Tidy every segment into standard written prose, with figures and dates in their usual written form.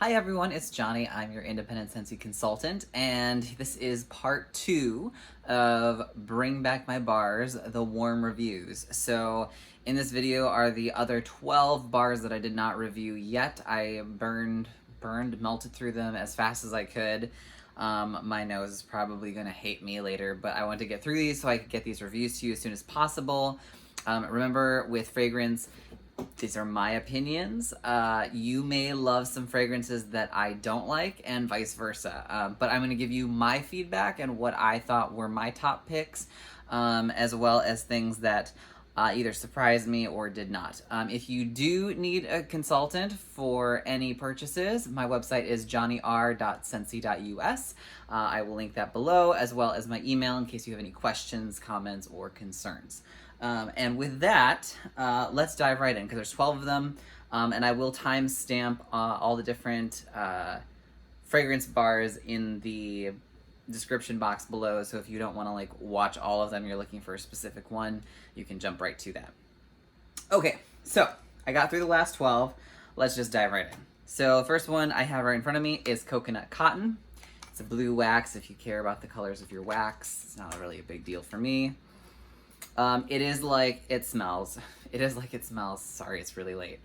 Hi everyone, it's Johnny. I'm your independent Scentsy consultant, and this is part 2 of Bring Back My Bars, the warm reviews. So in this video are the other 12 bars that I did not review yet. I melted through them as fast as I could. My nose is probably gonna hate me later, but I wanted to get through these so I could get these reviews to you as soon as possible. Remember, with fragrance, these are my opinions. You may love some fragrances that I don't like, and vice versa. But I'm going to give you my feedback and what I thought were my top picks, as well as things that either surprised me or did not. If you do need a consultant for any purchases, my website is johnnyr.scentsy.us. I will link that below, as well as my email in case you have any questions, comments, or concerns. And with that, let's dive right in, because there's 12 of them, and I will timestamp all the different fragrance bars in the description box below, so if you don't want to like watch all of them, you're looking for a specific one, you can jump right to that. Okay, so I got through the last 12. Let's just dive right in. So first one I have right in front of me is Coconut Cotton. It's a blue wax. If you care about the colors of your wax, it's not really a big deal for me. It is like it smells. It is like it smells. Sorry, it's really late.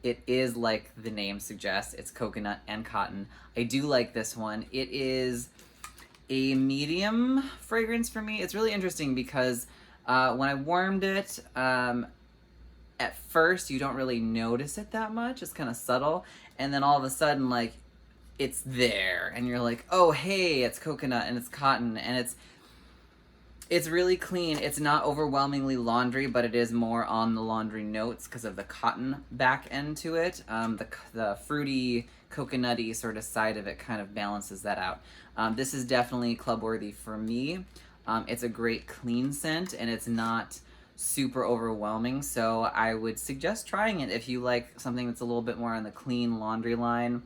It is like the name suggests. It's coconut and cotton. I do like this one. It is a medium fragrance for me. It's really interesting because when I warmed it, at first you don't really notice it that much. It's kind of subtle. And then all of a sudden, like, it's there. And you're like, oh, hey, it's coconut and it's cotton. And it's really clean. It's not overwhelmingly laundry, but it is more on the laundry notes because of the cotton back end to it. The fruity, coconutty sort of side of it kind of balances that out. This is definitely club worthy for me. It's a great clean scent, and it's not super overwhelming, so I would suggest trying it if you like something that's a little bit more on the clean laundry line.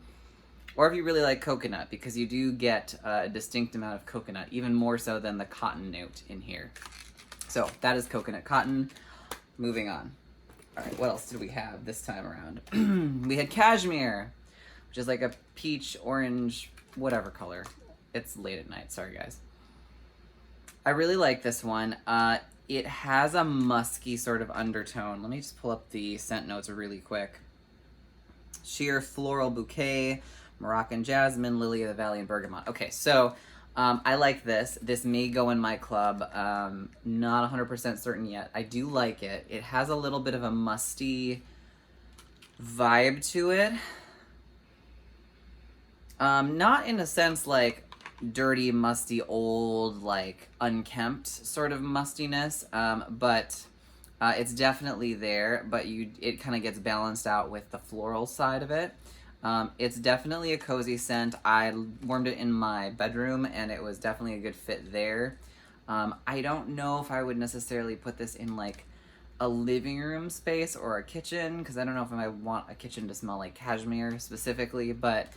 Or if you really like coconut, because you do get a distinct amount of coconut, even more so than the cotton note in here. So that is Coconut Cotton. Moving on. All right, what else did we have this time around? We had Cashmere, which is like a peach, orange, whatever color. It's late at night, sorry guys. I really like this one. It has a musky sort of undertone. Let me just pull up the scent notes really quick. Sheer floral bouquet, Moroccan jasmine, lily of the valley, and bergamot. Okay, so I like this. This may go in my club. Not 100% certain yet. I do like it. It has a little bit of a musty vibe to it. Not in a sense like dirty, musty, old, like unkempt sort of mustiness, but it's definitely there, but it kind of gets balanced out with the floral side of it. It's definitely a cozy scent. I warmed it in my bedroom, and it was definitely a good fit there. I don't know if I would necessarily put this in like a living room space or a kitchen, because I don't know if I want a kitchen to smell like cashmere specifically, but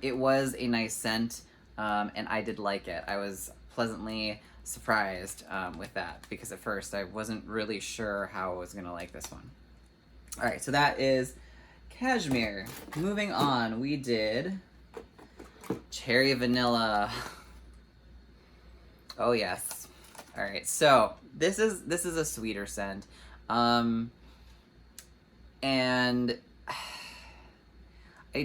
it was a nice scent, and I did like it. I was pleasantly surprised with that, because at first I wasn't really sure how I was gonna like this one. All right, so that is Cashmere. Moving on, we did Cherry Vanilla. Oh yes. All right, so this is a sweeter scent, and I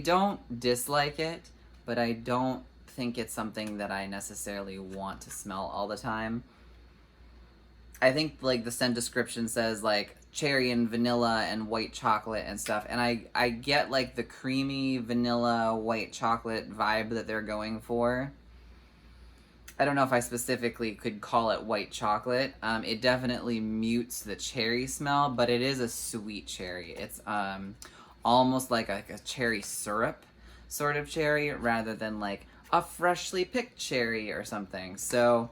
don't dislike it, but I don't think it's something that I necessarily want to smell all the time. I think like the scent description says like cherry and vanilla and white chocolate and stuff, and I get like the creamy vanilla white chocolate vibe that they're going for. I don't know if I specifically could call it white chocolate. It definitely mutes the cherry smell, but it is a sweet cherry. It's almost like a cherry syrup sort of cherry, rather than like a freshly picked cherry or something. So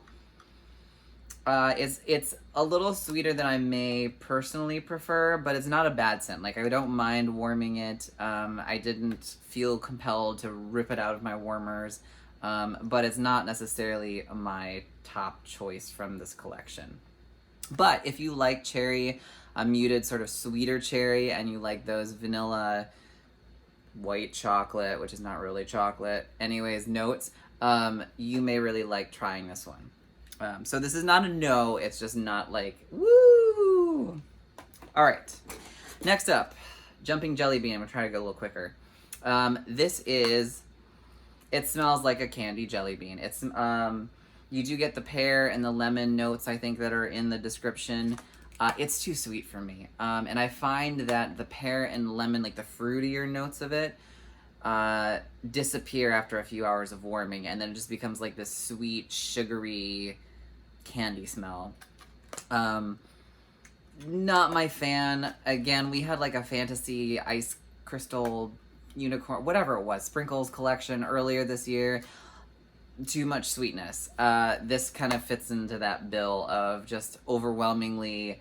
it's a little sweeter than I may personally prefer, but it's not a bad scent. Like, I don't mind warming it. I didn't feel compelled to rip it out of my warmers, but it's not necessarily my top choice from this collection. But if you like cherry, a muted sort of sweeter cherry, and you like those vanilla white chocolate, which is not really chocolate. Anyways, notes, you may really like trying this one. So this is not a no, it's just not like, woo! All right, next up, Jumping Jelly Bean. I'm gonna try to go a little quicker. It smells like a candy jelly bean. It's, you do get the pear and the lemon notes, I think, that are in the description. It's too sweet for me. And I find that the pear and lemon, like the fruitier notes of it, disappear after a few hours of warming, and then it just becomes like this sweet, sugary candy smell. Not my fan. Again, we had like a fantasy ice crystal unicorn, whatever it was, sprinkles collection earlier this year. Too much sweetness. This kind of fits into that bill of just overwhelmingly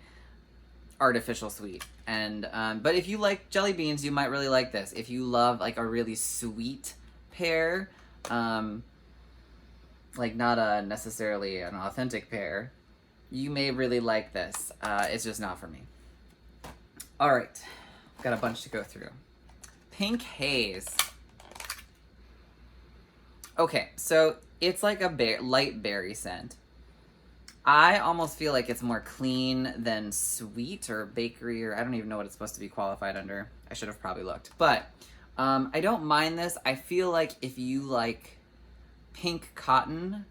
artificial sweet. And but if you like jelly beans, you might really like this. If you love like a really sweet pear, like not a necessarily an authentic pear, you may really like this. It's just not for me. All right, got a bunch to go through. Pink Haze. Okay, so it's like a light berry scent. I almost feel like it's more clean than sweet or bakery, or I don't even know what it's supposed to be qualified under. I should have probably looked. But I don't mind this. I feel like if you like pink cotton,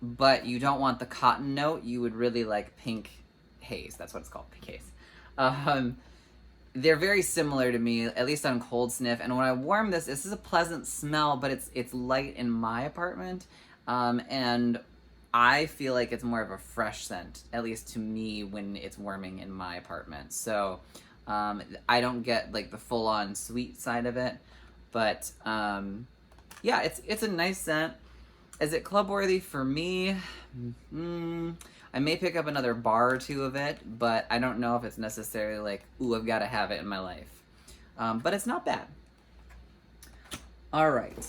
but you don't want the cotton note, you would really like Pink Haze. That's what it's called, Pink Haze. They're very similar to me, at least on cold sniff. And when I warm this is a pleasant smell, but it's light in my apartment. And I feel like it's more of a fresh scent, at least to me, when it's warming in my apartment. So I don't get like the full-on sweet side of it. But yeah, it's a nice scent. Is it club worthy for me? I may pick up another bar or two of it, but I don't know if it's necessarily like, ooh, I've got to have it in my life. But it's not bad. All right.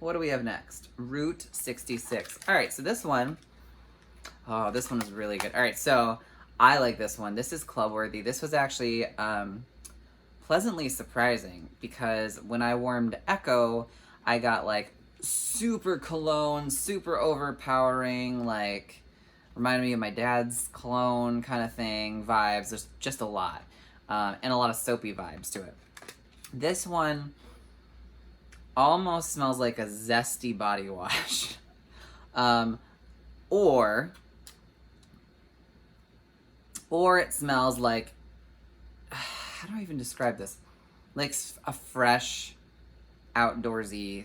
What do we have next? Route 66. All right, so this one, oh, this one is really good. All right, so I like this one. This is club worthy. This was actually pleasantly surprising because when I warmed Echo, I got like super cologne, super overpowering, like reminded me of my dad's cologne kind of thing, vibes. There's just a lot. And a lot of soapy vibes to it. This one almost smells like a zesty body wash. Or it smells like, how do I even describe this? Like a fresh, outdoorsy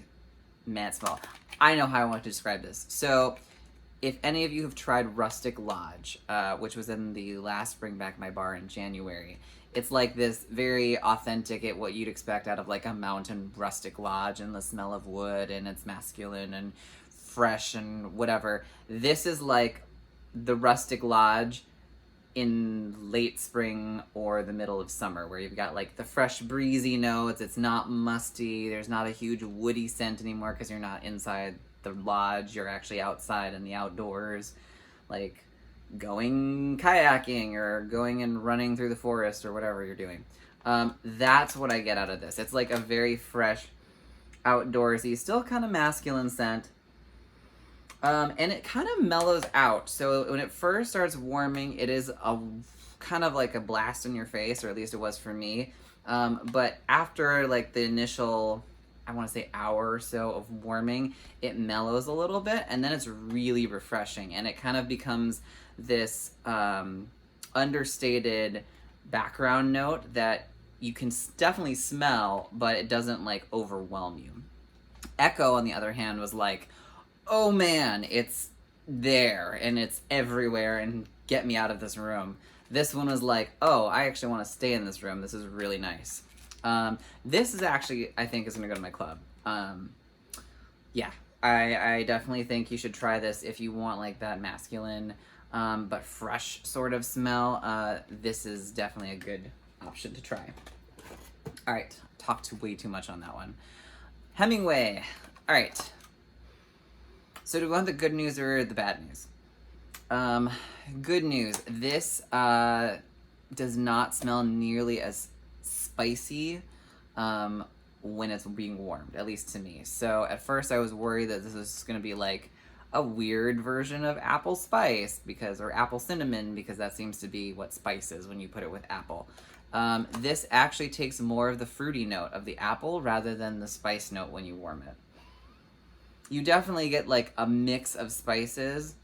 matte smell. I know how I want to describe this. So if any of you have tried Rustic Lodge, which was in the last Bring Back My Bar in January, it's like this very authentic, what you'd expect out of like a mountain rustic lodge, and the smell of wood, and it's masculine and fresh and whatever. This is like the Rustic Lodge in late spring or the middle of summer, where you've got like the fresh breezy notes. It's not musty. There's not a huge woody scent anymore because you're not inside the lodge. You're actually outside in the outdoors, like going kayaking or going and running through the forest or whatever you're doing. That's what I get out of this. It's like a very fresh, outdoorsy, still kind of masculine scent. And it kind of mellows out. So when it first starts warming, it is a kind of like a blast in your face, or at least it was for me. But after like the initial, I want to say hour or so of warming, it mellows a little bit, and then it's really refreshing, and it kind of becomes this understated background note that you can definitely smell, but it doesn't like overwhelm you. Echo, on the other hand, was like, oh man, it's there and it's everywhere and get me out of this room. This one was like, oh, I actually want to stay in this room. This is really nice. This is actually, I think, is going to go to my club. Yeah, I definitely think you should try this if you want like that masculine but fresh sort of smell. This is definitely a good option to try. All right, talked way too much on that one. Hemingway. All right. So do we want the good news or the bad news? Good news. This does not smell nearly as spicy when it's being warmed, at least to me. So at first I was worried that this was going to be like a weird version of apple spice or apple cinnamon, because that seems to be what spice is when you put it with apple. This actually takes more of the fruity note of the apple rather than the spice note when you warm it. You definitely get like a mix of spices,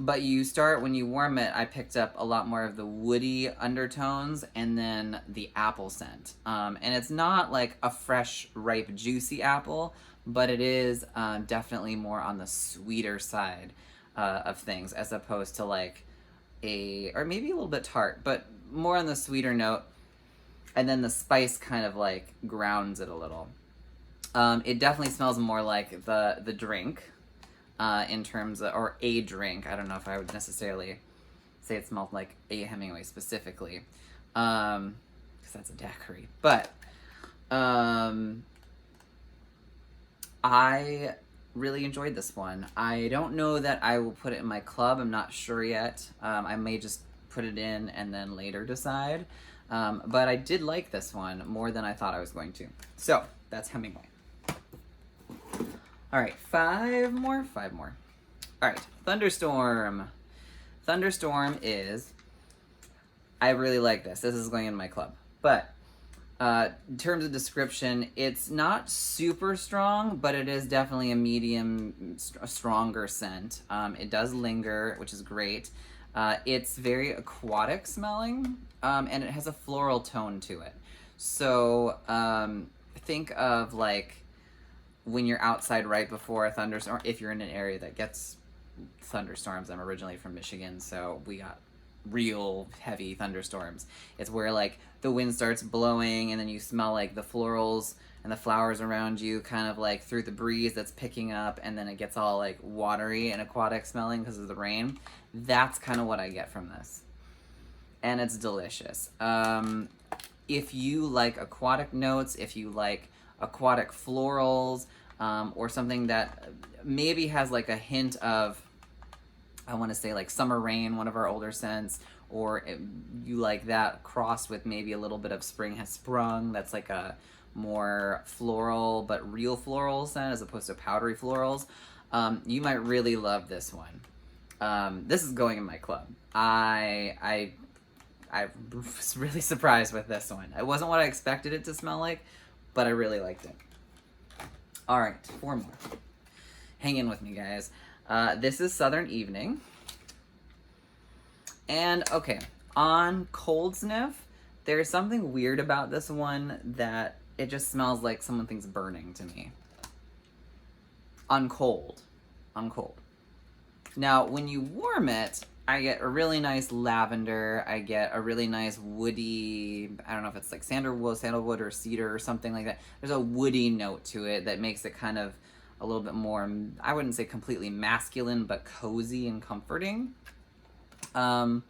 but when you warm it, I picked up a lot more of the woody undertones and then the apple scent. And it's not like a fresh, ripe, juicy apple, but it is definitely more on the sweeter side of things, as opposed to like or maybe a little bit tart, but more on the sweeter note. And then the spice kind of like grounds it a little. It definitely smells more like the drink. In terms of, or a drink. I don't know if I would necessarily say it smelled like a Hemingway specifically, because that's a daiquiri. But I really enjoyed this one. I don't know that I will put it in my club. I'm not sure yet. I may just put it in and then later decide. But I did like this one more than I thought I was going to. So that's Hemingway. All right, five more. All right, Thunderstorm. Thunderstorm I really like this. This is going in my club. But in terms of description, it's not super strong, but it is definitely a medium, stronger scent. It does linger, which is great. It's very aquatic smelling, and it has a floral tone to it. So think of like when you're outside right before a thunderstorm, if you're in an area that gets thunderstorms. I'm originally from Michigan, so we got real heavy thunderstorms. It's where like the wind starts blowing and then you smell like the florals and the flowers around you kind of like through the breeze that's picking up, and then it gets all like watery and aquatic smelling because of the rain. That's kind of what I get from this. And it's delicious. If you like aquatic notes, if you like aquatic florals, or something that maybe has like a hint of, I want to say like Summer Rain, one of our older scents, or you like that crossed with maybe a little bit of Spring Has Sprung, that's like a more floral but real floral scent as opposed to powdery florals, you might really love this one. This is going in my club. I was really surprised with this one. It wasn't what I expected it to smell like, but I really liked it. All right, four more. Hang in with me, guys. This is Southern Evening. And, okay, on cold sniff, there's something weird about this one that it just smells like something's burning to me. On cold. Now, when you warm it, I get a really nice lavender. I get a really nice woody, I don't know if it's like sandalwood or cedar or something like that. There's a woody note to it that makes it kind of a little bit more, I wouldn't say completely masculine, but cozy and comforting. The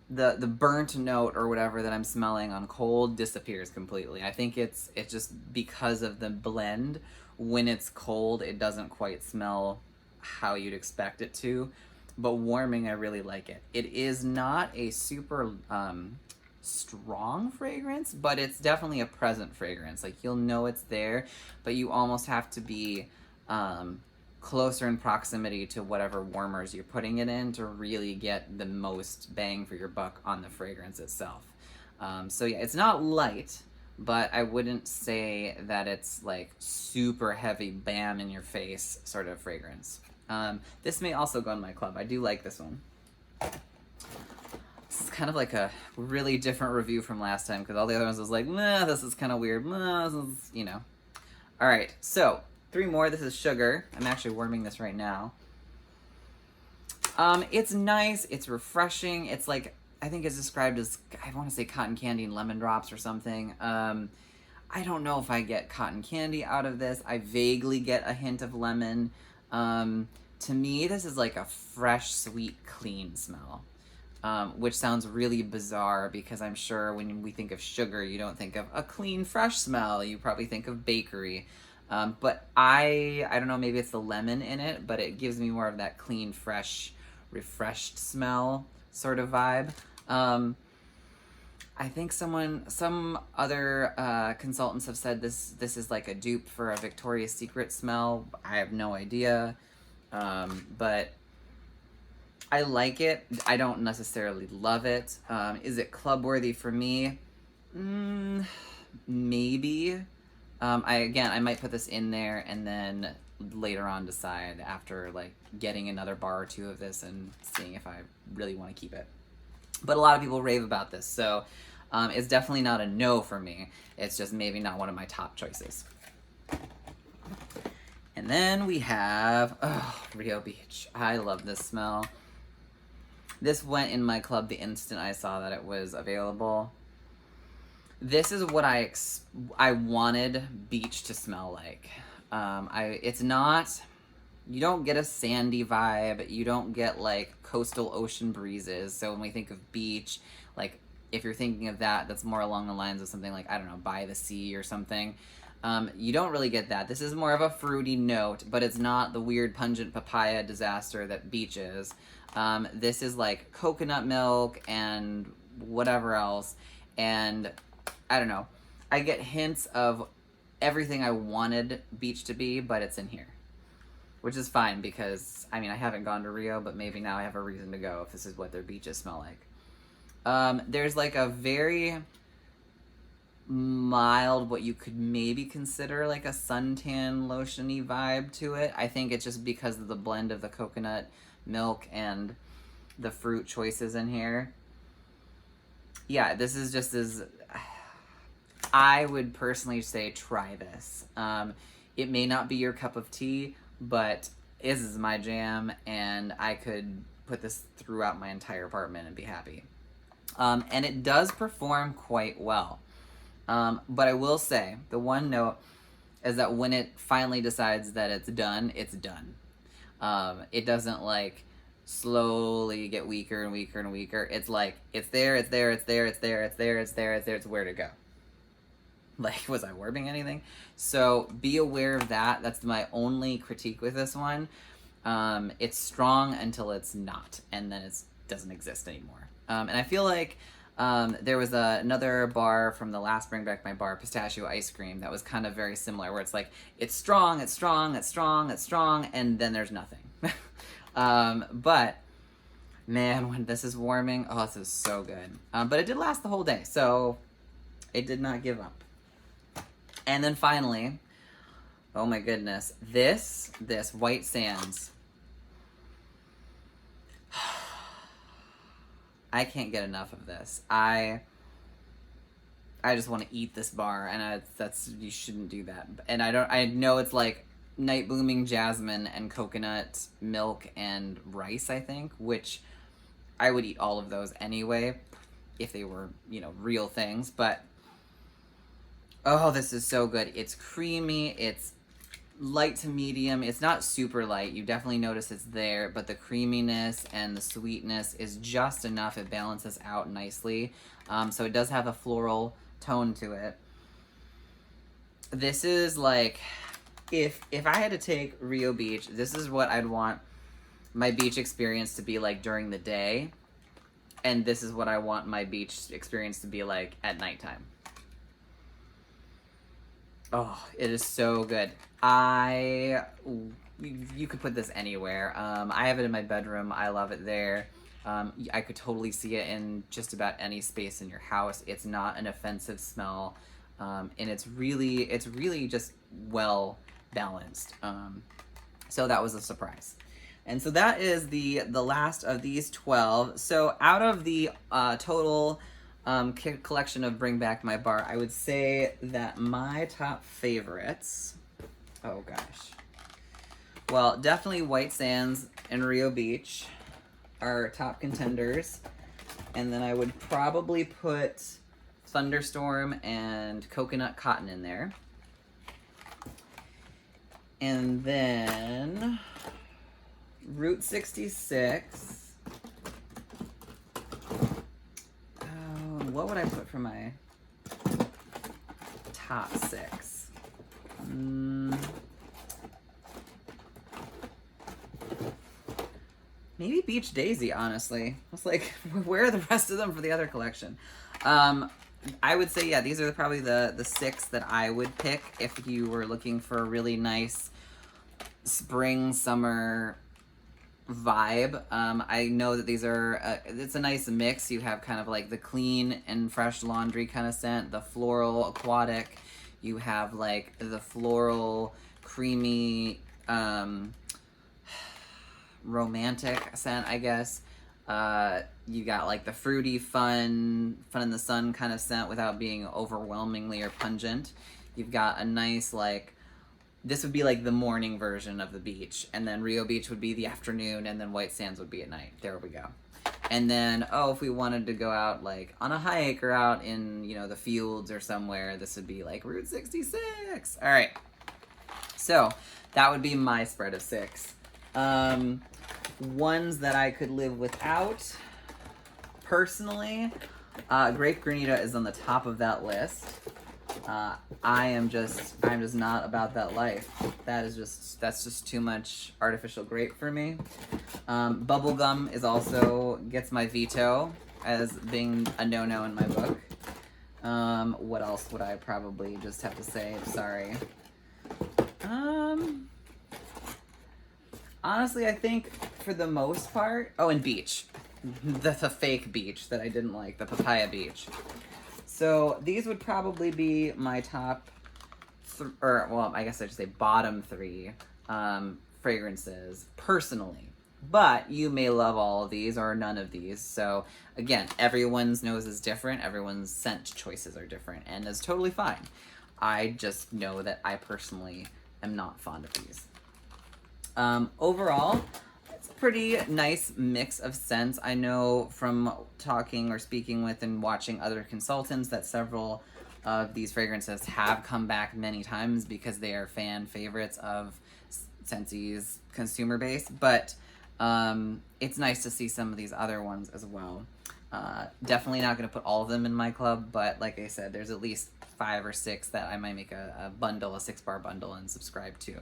burnt note or whatever that I'm smelling on cold disappears completely. I think it's just because of the blend. When it's cold, it doesn't quite smell how you'd expect it to. But warming, I really like it. It is not a super strong fragrance, but it's definitely a present fragrance. Like, you'll know it's there, but you almost have to be closer in proximity to whatever warmers you're putting it in to really get the most bang for your buck on the fragrance itself. So yeah, it's not light, but I wouldn't say that it's like super heavy, bam in your face sort of fragrance. This may also go in my club. I do like this one. This is kind of like a really different review from last time, because all the other ones was like, nah, this is kind of weird. Nah, this is, you know. All right, so three more. This is Sugar. I'm actually warming this right now. It's nice. It's refreshing. It's like, I think it's described as, I want to say cotton candy and lemon drops or something. I don't know if I get cotton candy out of this. I vaguely get a hint of lemon. To me, this is like a fresh, sweet, clean smell, which sounds really bizarre because I'm sure when we think of sugar, you don't think of a clean, fresh smell. You probably think of bakery. But I don't know, maybe it's the lemon in it, but it gives me more of that clean, fresh, refreshed smell sort of vibe. I I think some other consultants have said this is like a dupe for a Victoria's Secret smell. I have no idea, but I like it. I don't necessarily love it. Is it club worthy for me? Maybe. I might put this in there and then later on decide after like getting another bar or two of this and seeing if I really want to keep it. But a lot of people rave about this, so it's definitely not a no for me. It's just maybe not one of my top choices. And then we have Rio Beach. I love this smell. This went in my club the instant I saw that it was available. This is what I wanted beach to smell like. It's not, you don't get a sandy vibe. You don't get like coastal ocean breezes. So when we think of beach, like if you're thinking of that, that's more along the lines of something like, I don't know, by the sea or something. You don't really get that. This is more of a fruity note, but it's not the weird pungent papaya disaster that beach is. This is like coconut milk and whatever else. And I don't know. I get hints of everything I wanted beach to be, but it's in here. Which is fine because, I mean, I haven't gone to Rio, but maybe now I have a reason to go if this is what their beaches smell like. There's like a very mild, what you could maybe consider like a suntan lotion-y vibe to it. I think it's just because of the blend of the coconut milk and the fruit choices in here. Yeah, this is just as... I would personally say try this. It may not be your cup of tea, but this is my jam, and I could put this throughout my entire apartment and be happy. And it does perform quite well. But I will say, the one note is that when it finally decides that it's done, it's done. It doesn't like slowly get weaker and weaker and weaker. It's like, it's there, it's there, it's there, it's there, it's there, it's there, it's there, it's where to go. Like, was I warping anything? So be aware of that. That's my only critique with this one. It's strong until it's not, and then it doesn't exist anymore. And I feel like there was another bar from the last Bring Back My Bar, Pistachio Ice Cream, that was kind of very similar, where it's like, it's strong, it's strong, it's strong, it's strong, and then there's nothing. But, man, when this is warming, oh, this is so good. But it did last the whole day, so it did not give up. And then finally, oh my goodness, this White Sands. I can't get enough of this. I just want to eat this bar, and you shouldn't do that. And I know it's like night blooming jasmine and coconut milk and rice, I think, which I would eat all of those anyway if they were, real things, but oh, this is so good. It's creamy, it's light to medium. It's not super light. You definitely notice it's there, but the creaminess and the sweetness is just enough. It balances out nicely. So it does have a floral tone to it. This is like, if I had to take Rio Beach, this is what I'd want my beach experience to be like during the day. And this is what I want my beach experience to be like at nighttime. Oh, it is so good. You could put this anywhere. I have it in my bedroom. I love it there. I could totally see it in just about any space in your house. It's not an offensive smell, and it's really just well balanced. So that was a surprise. And so that is the last of these 12. So out of the total collection of Bring Back My Bar, I would say that my top favorites, oh gosh, well, definitely White Sands and Rio Beach are top contenders, and then I would probably put Thunderstorm and Coconut Cotton in there, and then Route 66. What would I put for my top 6? Maybe Beach Daisy, honestly. I was like, where are the rest of them for the other collection? I would say, yeah, these are probably the 6 that I would pick if you were looking for a really nice spring, summer vibe. I know that these are, it's a nice mix. You have kind of like the clean and fresh laundry kind of scent, the floral aquatic. You have like the floral creamy romantic scent, I guess. You got like the fruity fun in the sun kind of scent without being overwhelmingly or pungent. You've got a nice like, this would be like the morning version of the beach, and then Rio Beach would be the afternoon, and then White Sands would be at night. There we go. And then, oh, if we wanted to go out like on a hike or out in, you know, the fields or somewhere, this would be like Route 66. All right. So that would be my spread of 6. Ones that I could live without, personally, Grape Granita is on the top of that list. I'm just not about that life. That's just too much artificial grape for me. Bubblegum is also gets my veto as being a no-no in my book. What else would I probably just have to say? Sorry. Honestly, I think for the most part, oh, and beach. The fake beach that I didn't like, the papaya beach. So these would probably be my top, well, I guess I should say bottom 3 fragrances personally. But you may love all of these or none of these. So again, everyone's nose is different. Everyone's scent choices are different, and it's totally fine. I just know that I personally am not fond of these. Overall, it's a pretty nice mix of scents. I know from talking or speaking with and watching other consultants that several of these fragrances have come back many times because they are fan favorites of Scentsy's consumer base, but it's nice to see some of these other ones as well. Definitely not going to put all of them in my club, but like I said, there's at least 5 or 6 that I might make a bundle, a 6-bar bundle, and subscribe to.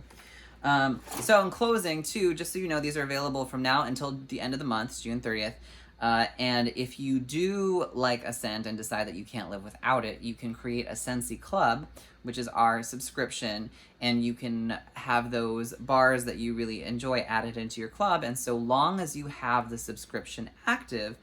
So in closing, too, just so you know, these are available from now until the end of the month, June 30th. And if you do like a scent and decide that you can't live without it, you can create a Scentsy Club, which is our subscription, and you can have those bars that you really enjoy added into your club. And so long as you have the subscription active,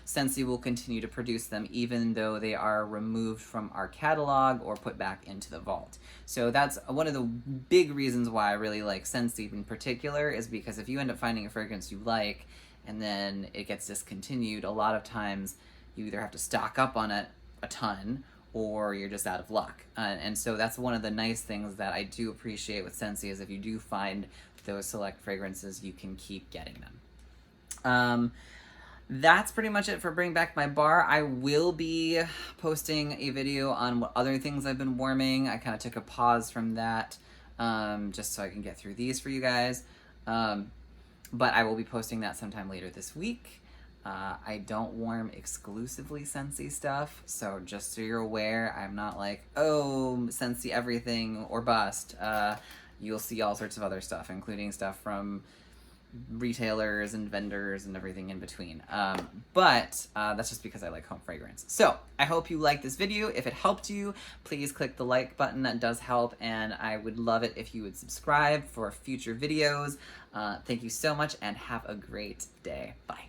Scentsy will continue to produce them even though they are removed from our catalog or put back into the vault. So that's one of the big reasons why I really like Scentsy in particular, is because if you end up finding a fragrance you like and then it gets discontinued, a lot of times you either have to stock up on it a ton or you're just out of luck. And so that's one of the nice things that I do appreciate with Scentsy, is if you do find those select fragrances, you can keep getting them. That's pretty much it for Bring Back My Bar. I will be posting a video on what other things I've been warming. I kind of took a pause from that just so I can get through these for you guys. But I will be posting that sometime later this week. I don't warm exclusively Scentsy stuff, so just so you're aware, I'm not like, oh, Scentsy everything or bust. You'll see all sorts of other stuff, including stuff from retailers and vendors and everything in between. But that's just because I like home fragrance. So I hope you liked this video. If it helped you, please click the like button. That does help, and I would love it if you would subscribe for future videos. Thank you so much, and have a great day. Bye.